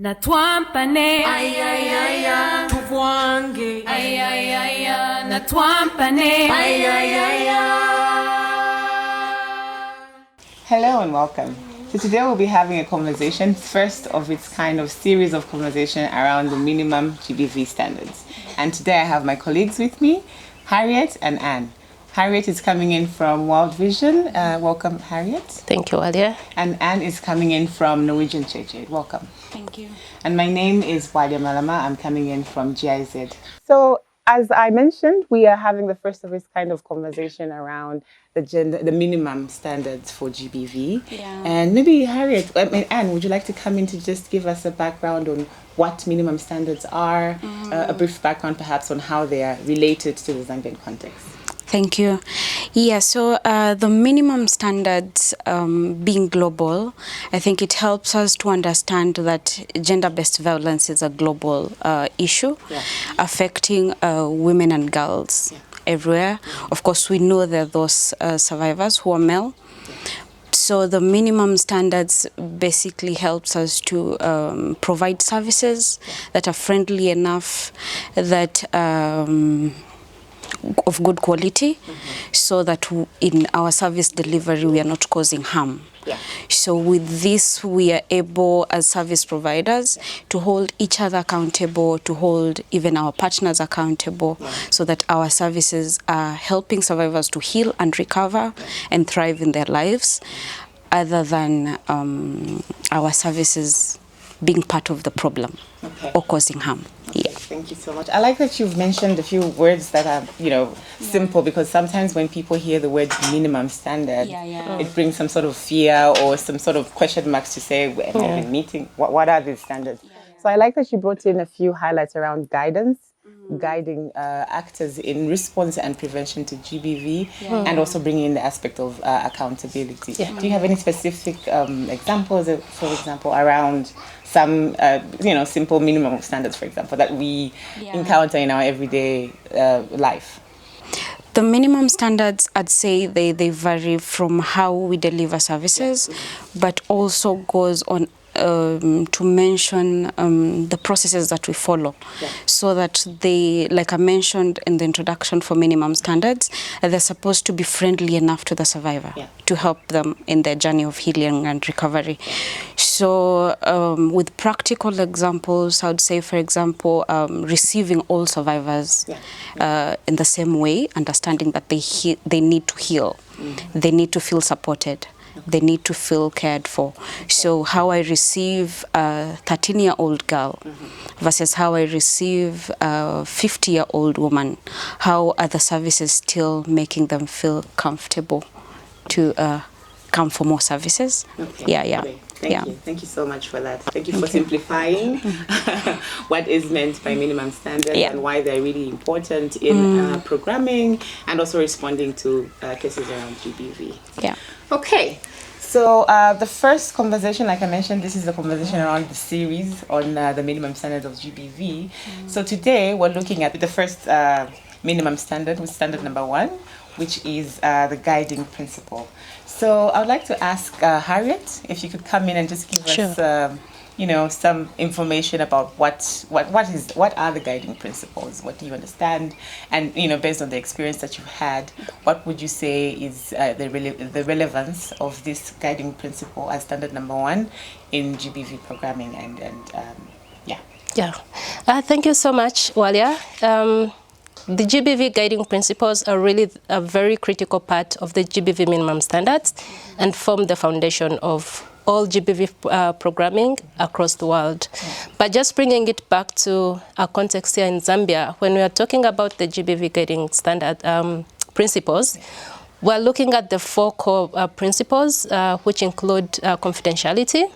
Natwampane ay ay ay ay tuvwange ay ay ay ay natwampane ay ay ay ay. Hello and welcome. So today we'll be having a conversation, first of its kind of series of conversation around the minimum GBV standards. And today I have my colleagues with me, Harriet and Anne. Harriet is coming in from World Vision. Welcome, Harriet. Thank you, Walia. And Anne is coming in from Norwegian Church. Welcome. Thank you. And my name is Walia Malama. I'm coming in from GIZ. So, as I mentioned, we are having the first of its kind of conversation around the minimum standards for GBV. Yeah. And maybe Harriet, Anne, would you like to come in to just give us a background on what minimum standards are, a brief background perhaps on how they are related to the Zambian context? Thank you. Yeah, so the minimum standards being global, I think it helps us to understand that gender-based violence is a global issue affecting women and girls everywhere. Of course, we know there are those survivors who are male. So the minimum standards basically helps us to provide services that are friendly enough, that of good quality, so that in our service delivery we are not causing harm. So with this we are able as service providers to hold each other accountable, to hold even our partners accountable, so that our services are helping survivors to heal and recover and thrive in their lives, other than our services being part of the problem or causing harm. Thank you so much. I like that you've mentioned a few words that are, simple, because sometimes when people hear the word minimum standard, it brings some sort of fear or some sort of question marks to say, have you been meeting? What are these standards? So I like that you brought in a few highlights around guidance, guiding actors in response and prevention to GBV, and also bringing in the aspect of accountability. Do you have any specific examples, for example, around some, simple minimum standards, for example, that we encounter in our everyday life? The minimum standards, I'd say they vary from how we deliver services, but also goes on to mention the processes that we follow, so that they, like I mentioned in the introduction for minimum standards, they're supposed to be friendly enough to the survivor to help them in their journey of healing and recovery. So with practical examples, I would say, for example, receiving all survivors in the same way, understanding that they need to heal, they need to feel supported, they need to feel cared for. So how I receive a 13-year-old girl versus how I receive a 50-year-old woman, how are the services still making them feel comfortable to come for more services? Thank you so much for that. Thank you for simplifying what is meant by minimum standards and why they're really important in programming and also responding to cases around GBV. Okay, so the first conversation, like I mentioned, this is the conversation around the series on the minimum standards of GBV. So today we're looking at the first minimum standard, with standard number 1, which is the guiding principle. So I would like to ask Harriet if you could come in and just give us some information about what are the guiding principles? What do you understand? And based on the experience that you've had, what would you say is the relevance of this guiding principle as standard number 1 in GBV programming? Thank you so much, Walia. The GBV guiding principles are really a very critical part of the GBV minimum standards and form the foundation of all GBV programming across the world. But just bringing it back to our context here in Zambia, when we are talking about the GBV guiding standard principles, we're looking at the 4 core principles, which include confidentiality.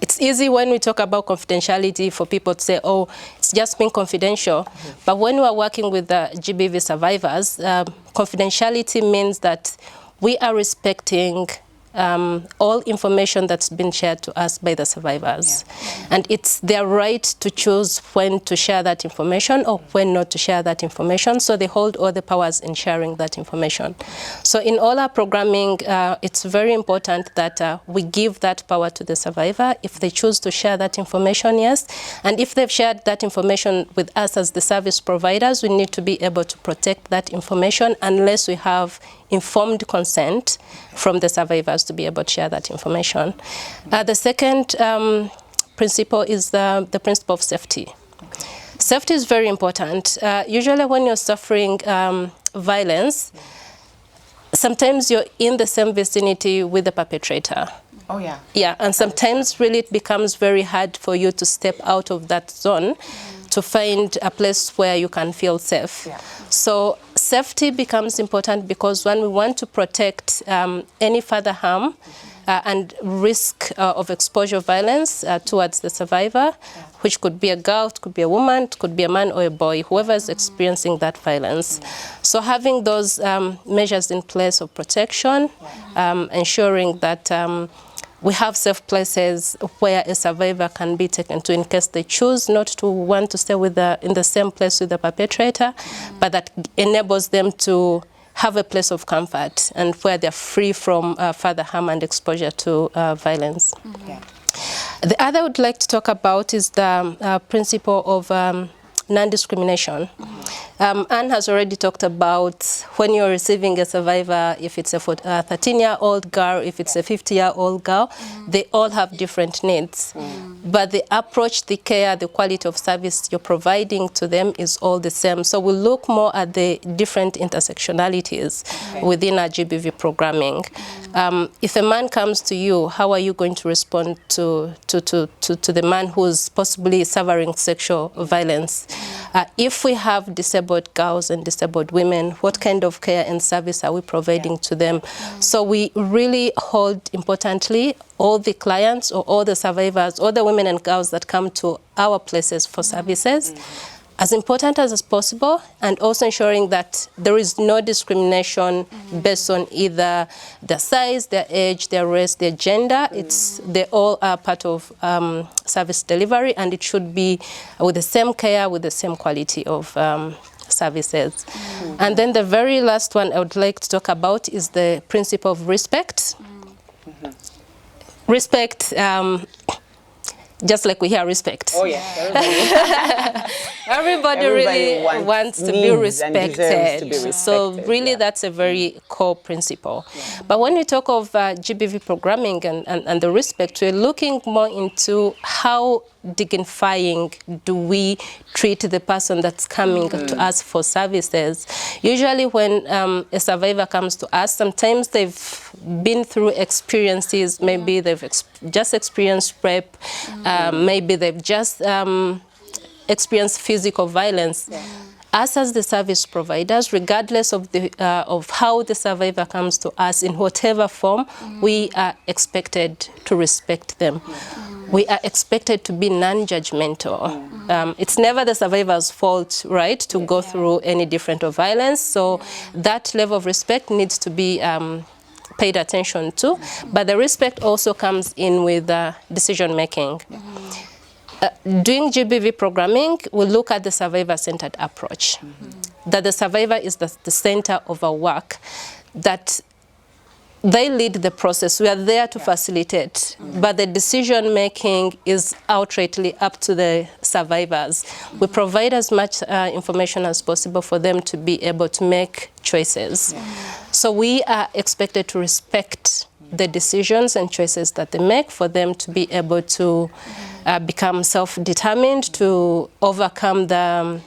It's easy when we talk about confidentiality for people to say, oh, it's just being confidential. But when we're working with the GBV survivors, confidentiality means that we are respecting all information that's been shared to us by the survivors. And it's their right to choose when to share that information or when not to share that information. So they hold all the powers in sharing that information. So in all our programming, it's very important that we give that power to the survivor. If they choose to share that information, yes. And if they've shared that information with us as the service providers, we need to be able to protect that information unless we have informed consent from the survivors to be able to share that information. The second principle is the principle of safety. Okay. Safety is very important. Usually when you're suffering violence, sometimes you're in the same vicinity with the perpetrator. Oh, yeah. Yeah, and sometimes really it becomes very hard for you to step out of that zone to find a place where you can feel safe. Yeah. So safety becomes important because when we want to protect any further harm and risk of exposure of violence towards the survivor, which could be a girl, it could be a woman, it could be a man or a boy, whoever is experiencing that violence. So having those measures in place of protection, ensuring that we have safe places where a survivor can be taken to in case they choose not to want to stay with in the same place with the perpetrator, but that enables them to have a place of comfort and where they're free from further harm and exposure to violence. Yeah. The other I would like to talk about is the principle of non-discrimination. Anne has already talked about when you're receiving a survivor, if it's a 13-year-old girl, if it's a 50-year-old girl, they all have different needs. But the approach, the care, the quality of service you're providing to them is all the same. So we look more at the different intersectionalities within our GBV programming. If a man comes to you, how are you going to respond to the man who's possibly suffering sexual violence? If we have disabled girls and disabled women, what kind of care and service are we providing to them? So we really hold importantly all the clients or all the survivors, all the women and girls that come to our places for services, as important as possible, and also ensuring that there is no discrimination based on either their size, their age, their race, their gender. They all are part of service delivery, and it should be with the same care, with the same quality of services. And then the very last one I would like to talk about is the principle of respect. Respect, just like we hear respect. Oh, yeah. Everybody really wants to be respected. So really that's a very core principle. But when we talk of GBV programming and the respect, we're looking more into how dignifying do we treat the person that's coming to us for services. Usually when a survivor comes to us, sometimes they've been through experiences, maybe they've just experienced rape, maybe they've just experienced physical violence. Us as the service providers, regardless of how the survivor comes to us in whatever form, we are expected to respect them. We are expected to be non-judgmental. It's never the survivor's fault, right, to go through any different of violence. So that level of respect needs to be paid attention to. But the respect also comes in with decision making. Doing GBV programming, we look at the survivor-centered approach. That the survivor is the center of our work, that they lead the process. We are there to facilitate, but the decision-making is outrightly up to the survivors. We provide as much information as possible for them to be able to make choices. So we are expected to respect the decisions and choices that they make for them to be able to become self-determined, to overcome the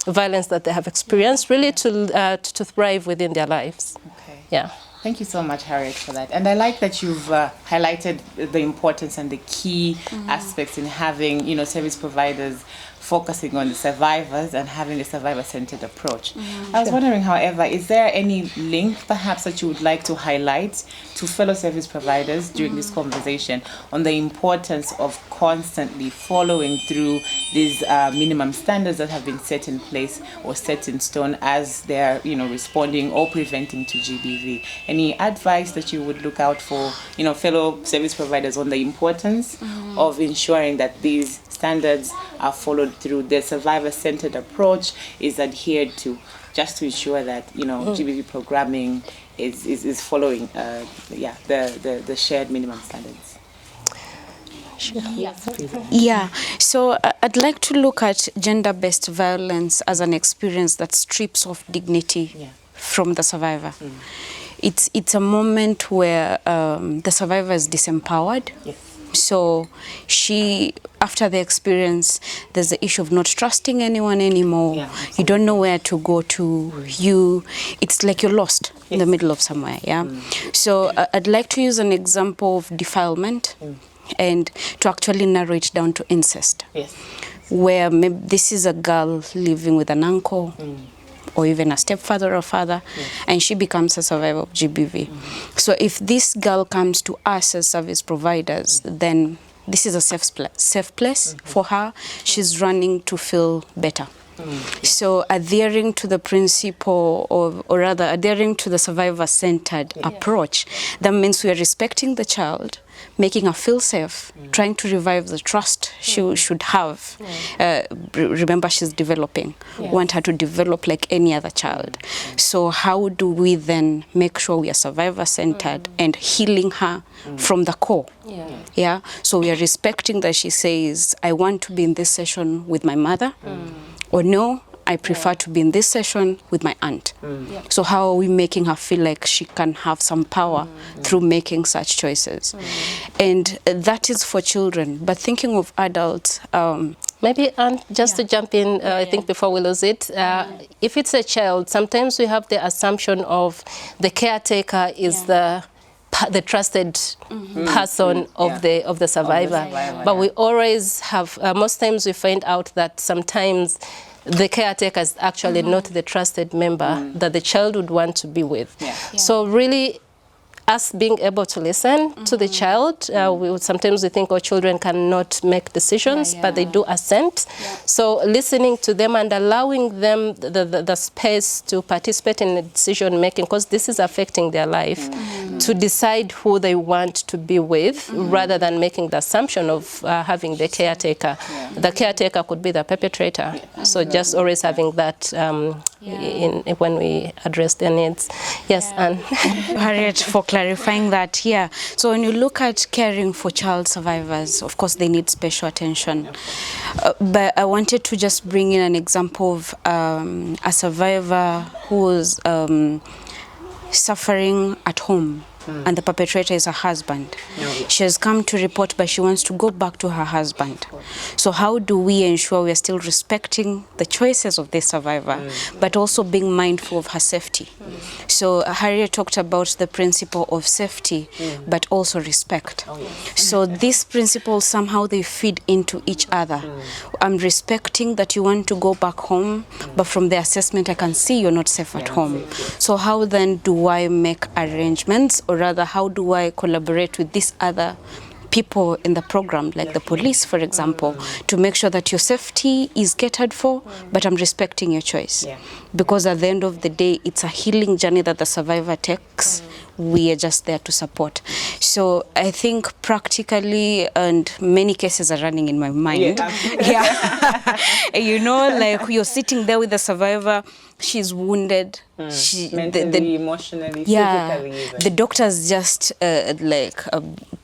violence that they have experienced, really to thrive within their lives. Okay. Yeah. Thank you so much, Harriet, for that. And I like that you've highlighted the importance and the key aspects in having, service providers focusing on the survivors and having a survivor-centered approach. I was wondering, however, is there any link perhaps that you would like to highlight to fellow service providers during this conversation on the importance of constantly following through these minimum standards that have been set in place or set in stone as they're, responding or preventing to GBV? Any advice that you would look out for, fellow service providers on the importance of ensuring that these standards are followed through, the survivor-centered approach is adhered to, just to ensure that GBV programming is following the shared minimum standards? Sure. Yeah, so I'd like to look at gender-based violence as an experience that strips off dignity from the survivor. It's a moment where the survivor is disempowered. So after the experience, there's the issue of not trusting anyone anymore. You don't know where to go to. It's like you're lost in the middle of somewhere. So I'd like to use an example of defilement and to actually narrow it down to incest. Where maybe this is a girl living with an uncle or even a stepfather or father, and she becomes a survivor of GBV. So if this girl comes to us as service providers, then this is a safe place for her. She's running to feel better. So adhering to the principle or rather adhering to the survivor-centered approach, that means we are respecting the child, making her feel safe, trying to revive the trust she should have. Remember, she's developing. We want her to develop like any other child. So how do we then make sure we are survivor-centered and healing her from the core? So we are respecting that she says, I want to be in this session with my mother, or no, I prefer to be in this session with my aunt. So how are we making her feel like she can have some power through making such choices? And that is for children. But thinking of adults, maybe just to jump in, I think before we lose it, if it's a child, sometimes we have the assumption of the caretaker is the trusted person of the survivor. But we always have, most times we find out that sometimes the caretaker is actually not the trusted member that the child would want to be with. So really, us being able to listen to the child, sometimes we think our children cannot make decisions, but they do assent. So listening to them and allowing them the space to participate in the decision making, because this is affecting their life, to decide who they want to be with, rather than making the assumption of having the caretaker. The caretaker could be the perpetrator. So just always having that when we address their needs. Yes, and Harriet, for clarifying that, so when you look at caring for child survivors, of course they need special attention. But I wanted to just bring in an example of a survivor who's suffering at home. And the perpetrator is her husband. She has come to report, but she wants to go back to her husband. So how do we ensure we are still respecting the choices of this survivor, but also being mindful of her safety? So Harriet talked about the principle of safety, but also respect. So these principles, somehow they feed into each other. I'm respecting that you want to go back home, but from the assessment I can see you're not safe at home. So how then do I make arrangements, or rather how do I collaborate with these other people in the program, like the police, for example, to make sure that your safety is catered for, but I'm respecting your choice. Because at the end of the day, it's a healing journey that the survivor takes. We are just there to support. So I think practically, and many cases are running in my mind. You know, like you're sitting there with the survivor, she's wounded. Mentally, emotionally, physically even. The doctors just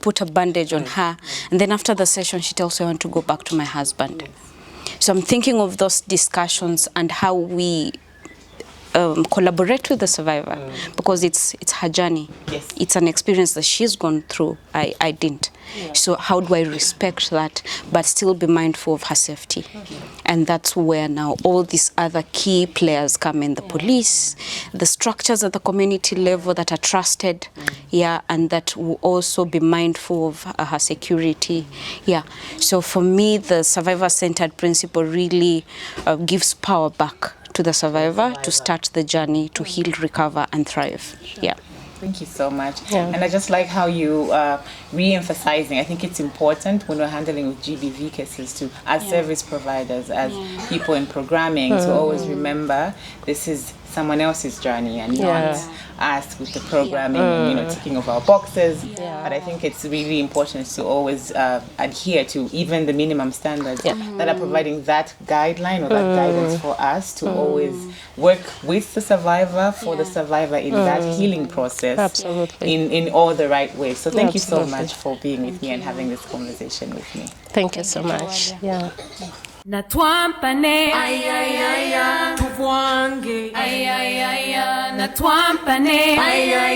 put a bandage on her, and then after the session she tells her, I want to go back to my husband. So I'm thinking of those discussions and how we collaborate with the survivor because it's her journey. Yes. It's an experience that she's gone through. I didn't. Yeah. So how do I respect that but still be mindful of her safety? And that's where now all these other key players come in, the police, the structures at the community level that are trusted, and that will also be mindful of her security. So for me, the survivor-centered principle really gives power back to the survivor to start the journey to heal, recover, and thrive. Thank you so much. And I just like how you re-emphasizing. I think it's important when we're handling with GBV cases to, as service providers, as people in programming, to always remember this is someone else's journey and not us with the programming and ticking of our boxes. But I think it's really important to always adhere to even the minimum standards that are providing that guideline or that guidance for us to always work with the survivor, for the survivor in that healing process. Absolutely. In all the right ways. So thank you so much for being with me and having this conversation with me. Thank you so much. Na twampane ay ay ay tuvwange ay ay ay na twampane ay ay